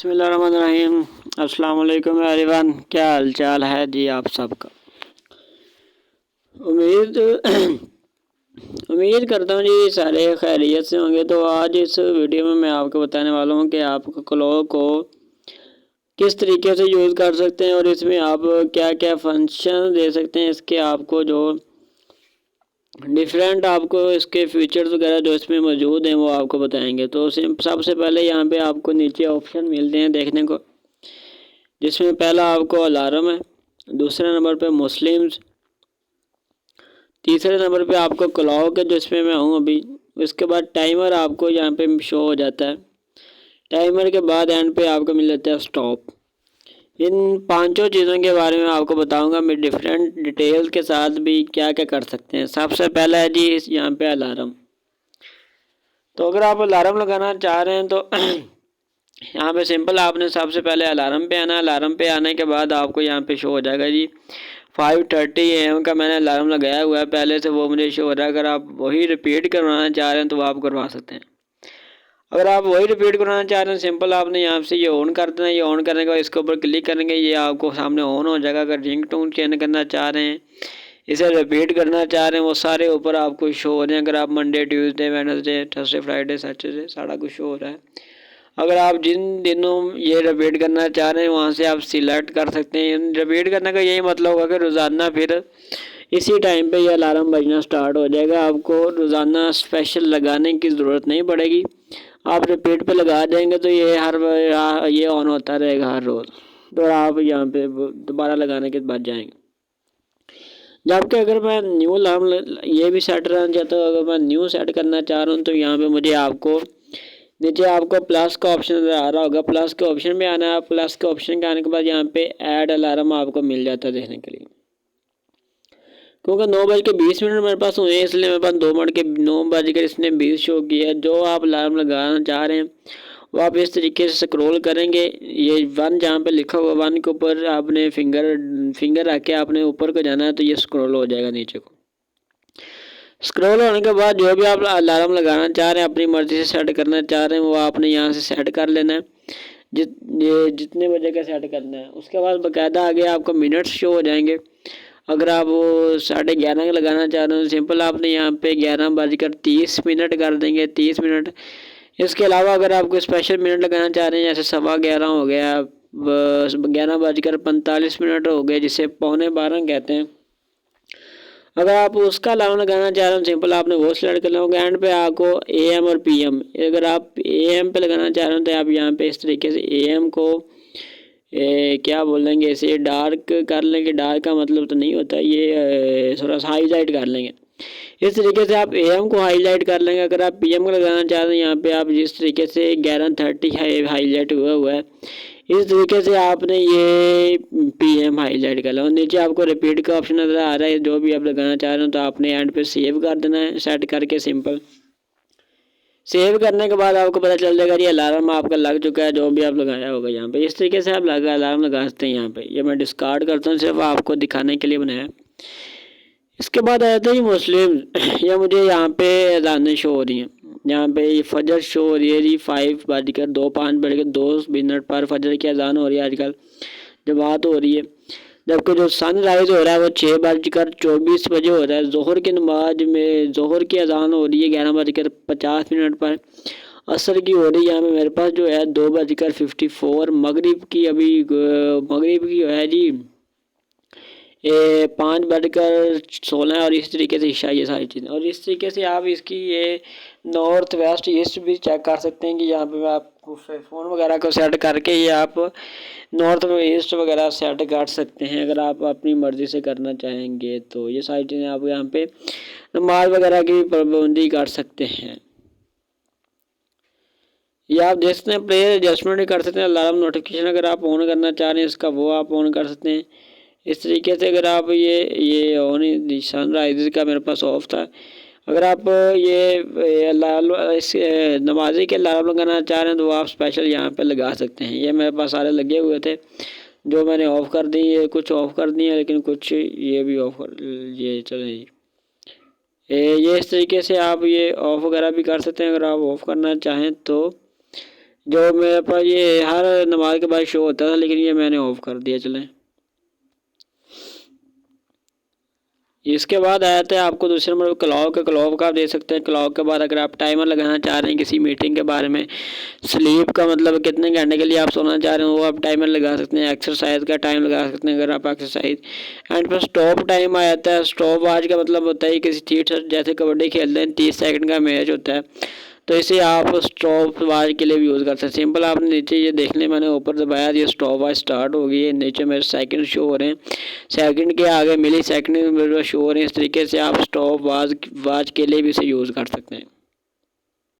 बिस्मिल्लाहिर्रहमानिर्रहीम। अस्सलाम वालेकुम एवरीवन, क्या हाल चाल है जी आप सबका। उम्मीद उम्मीद करता हूँ जी सारे खैरियत से होंगे। तो आज इस वीडियो में मैं आपको बताने वाला हूँ कि आप क्लॉक को किस तरीके से यूज़ कर सकते हैं और इसमें आप क्या क्या फंक्शन दे सकते हैं। इसके आपको जो डिफरेंट आपको इसके फीचर्स वगैरह जो इसमें मौजूद हैं वो आपको बताएंगे। तो सबसे पहले यहाँ पे आपको नीचे ऑप्शन मिलते हैं देखने को, जिसमें पहला आपको अलार्म है, दूसरे नंबर पे मुस्लिम्स, तीसरे नंबर पे आपको क्लॉक है जिसमें मैं हूँ अभी। उसके बाद टाइमर आपको यहाँ पे शो हो जाता है। टाइमर के बाद एंड पे आपको मिल जाता है स्टॉप। इन पांचों चीज़ों के बारे में आपको बताऊंगा मैं डिफरेंट डिटेल्स के साथ भी क्या क्या कर सकते हैं। सबसे पहला है जी यहाँ पे अलार्म। तो अगर आप अलार्म लगाना चाह रहे हैं तो यहाँ पे सिंपल आपने सबसे पहले अलार्म पे आना है। अलार्म पे आने के बाद आपको यहाँ पे शो हो जाएगा जी 5:30 AM का मैंने अलार्म लगाया हुआ है पहले से, वो मुझे शो हो रहा है। अगर आप वही रिपीट करवाना चाह रहे हैं तो वो आप करवा सकते हैं। अगर आप वही रिपीट करवाना चाह रहे हैं सिंपल आपने यहाँ से ये ऑन कर देना है। ये ऑन करने के बाद इसके ऊपर क्लिक करेंगे, ये आपको सामने ऑन हो जाएगा। अगर रिंग टोन चेंज करना चाह रहे हैं, इसे रिपीट करना चाह रहे हैं, वो सारे ऊपर आपको शो हो रहे हैं। अगर आप Monday, Tuesday, Wednesday, Thursday, Friday, Saturday सारा कुछ शो हो रहा है। अगर आप जिन दिनों ये रिपीट करना चाह रहे हैं वहाँ से आप सिलेक्ट कर सकते हैं। रिपीट करने का यही मतलब होगा कि रोज़ाना फिर इसी टाइम पे ये अलार्म बजना स्टार्ट हो जाएगा। आपको रोज़ाना स्पेशल लगाने की ज़रूरत नहीं पड़ेगी। आप रिपीट पे लगा देंगे तो ये ऑन होता रहेगा हर रोज़। तो आप यहाँ पे दोबारा लगाने के बाद जाएंगे। जबकि अगर मैं न्यू अलार्म ये भी सेट करना चाहता हूँ, अगर मैं न्यू सेट करना चाह रहा हूँ तो यहाँ पे मुझे आपको नीचे आपको प्लस का ऑप्शन नज़र आ रहा होगा, प्लस के ऑप्शन में आना है। प्लस के ऑप्शन के आने के बाद यहाँ पे ऐड अलार्म आपको मिल जाता है देखने के लिए। क्योंकि 9:20 मेरे पास हुए हैं इसलिए मेरे पास 9:20 इसने 20 शो किया है। जो आप अलार्म लगाना चाह रहे हैं वो आप इस तरीके से स्क्रॉल करेंगे। ये 1 जहाँ पे लिखा हुआ 1 के ऊपर आपने फिंगर रख के आपने ऊपर को जाना है तो ये स्क्रॉल हो जाएगा नीचे को। स्क्रॉल होने के बाद जो भी आप अलार्म लगाना चाह रहे हैं, अपनी मर्ज़ी से सेट करना चाह रहे हैं, वो आपने यहाँ से सेट कर लेना है। ये जितने बजे का सेट करना है। उसके बाद बाकायदा आगे आपको मिनट्स शो हो जाएंगे। अगर आप वो 11:30 का लगाना चाह रहे हो सिंपल आपने यहाँ पे 11:30 कर देंगे, 30 मिनट। इसके अलावा अगर आपको स्पेशल मिनट लगाना चाह रहे हैं, जैसे 11:15 हो गया, 11:45 हो गए, जिसे 11:45 कहते हैं। अगर आप उसका अलार्म लगाना चाह रहे हो सिंपल आपने वो सिलेक्ट कर लेंगे। एंड पे आपको AM और PM, अगर आप AM पे लगाना चाह रहे हो तो आप यहाँ पे इस तरीके से AM को क्या बोलेंगे, इसे डार्क कर लेंगे। डार्क का मतलब तो नहीं होता, ये थोड़ा सा हाईलाइट कर लेंगे। इस तरीके से आप AM को हाईलाइट कर लेंगे। अगर आप PM को लगाना चाह रहे हैं यहाँ पे आप जिस तरीके से 11:30 हाईलाइट हुआ है, इस तरीके से आपने ये PM हाईलाइट कर लिया। और नीचे आपको रिपीट का ऑप्शन नज़र आ रहा है। जो भी आप लगाना चाह रहे हो तो आपने एंड पे सेव कर देना है सेट करके। सिंपल सेव करने के बाद आपको पता चल जाएगा ये अलार्म आपका लग चुका है, जो भी आप लगाया होगा यहाँ पे। इस तरीके से आप अलार्म लगा सकते हैं। यहाँ पे ये मैं डिस्कार्ड करता हूँ, सिर्फ आपको दिखाने के लिए बनाया। इसके बाद आया था ये मुस्लिम या मुझे यहाँ पे अजानें शो हो रही हैं। यहाँ पे ये फजर शो हो रही है जी 5:05 पर फजर की अजान हो रही है। आजकल जमात हो रही है। जबकि जो सनराइज़ हो रहा है वो 6:24 हो रहा है। जोहर की नमाज में जोहर की अजान हो रही है 11:50 पर। असर की हो रही है यहाँ पे मेरे पास जो है 2:54। मगरिब की है जी 5:16 और इस तरीके से ईशा, ये सारी चीज़ें। और इस तरीके से आप इसकी ये नॉर्थ वेस्ट ईस्ट भी चेक कर सकते हैं कि यहाँ पे मैं आपको फ़ोन वगैरह को सेट करके ये आप नॉर्थ ईस्ट वगैरह सेट कर सकते हैं। अगर आप अपनी मर्ज़ी से करना चाहेंगे तो ये सारी चीज़ें आप यहाँ पे नमाज वगैरह की पाबंदी कर सकते हैं। ये आप देख सकते हैं प्लेयर एडजस्टमेंट कर सकते हैं। अलार्म नोटिफिकेशन अगर आप ऑन करना चाह रहे हैं इसका वो आप ऑन कर सकते हैं। इस तरीके से अगर आप ये ऑन सनराइज का मेरे पास ऑफ था। अगर आप ये इस नमाजी के अलार्म लगाना चाह रहे हैं तो वो आप स्पेशल यहाँ पे लगा सकते हैं। ये मेरे पास सारे लगे हुए थे जो मैंने ऑफ़ कर दी है, कुछ ऑफ़ कर दिए लेकिन कुछ ये भी ऑफ़ कर ये चले जी। ये इस तरीके से आप ये ऑफ़ वगैरह भी कर सकते हैं अगर आप ऑफ़ करना चाहें तो। जो मेरे पास ये हर नमाज के बाद शो होता था, लेकिन ये मैंने ऑफ कर दिया। चलें, इसके बाद आया था आपको दूसरे नंबर पर क्लॉक का आप दे सकते हैं। क्लॉक के बाद अगर आप टाइमर लगाना चाह रहे हैं किसी मीटिंग के बारे में, स्लीप का मतलब कितने घंटे के लिए आप सोना चाह रहे हैं वो आप टाइमर लगा सकते हैं। एक्सरसाइज का टाइम लगा सकते हैं अगर आप एक्सरसाइज। एंड पर स्टॉप टाइम आ जाता है। स्टॉप वॉच का मतलब होता है किसी थिएटर जैसे कबड्डी खेलते हैं 30 सेकंड का मैच होता है, तो इसे आप स्टॉप वॉच के लिए भी यूज़ कर सकते हैं। सिंपल आपने नीचे ये देख लें, मैंने ऊपर दबाया, ये स्टॉप वॉच स्टार्ट हो गई है। नीचे मेरे सेकंड शो हो रहे हैं, सेकंड के आगे मिली सेकंड शो हो रहे हैं। इस तरीके से आप स्टॉप वॉच के लिए भी इसे यूज़ कर सकते हैं।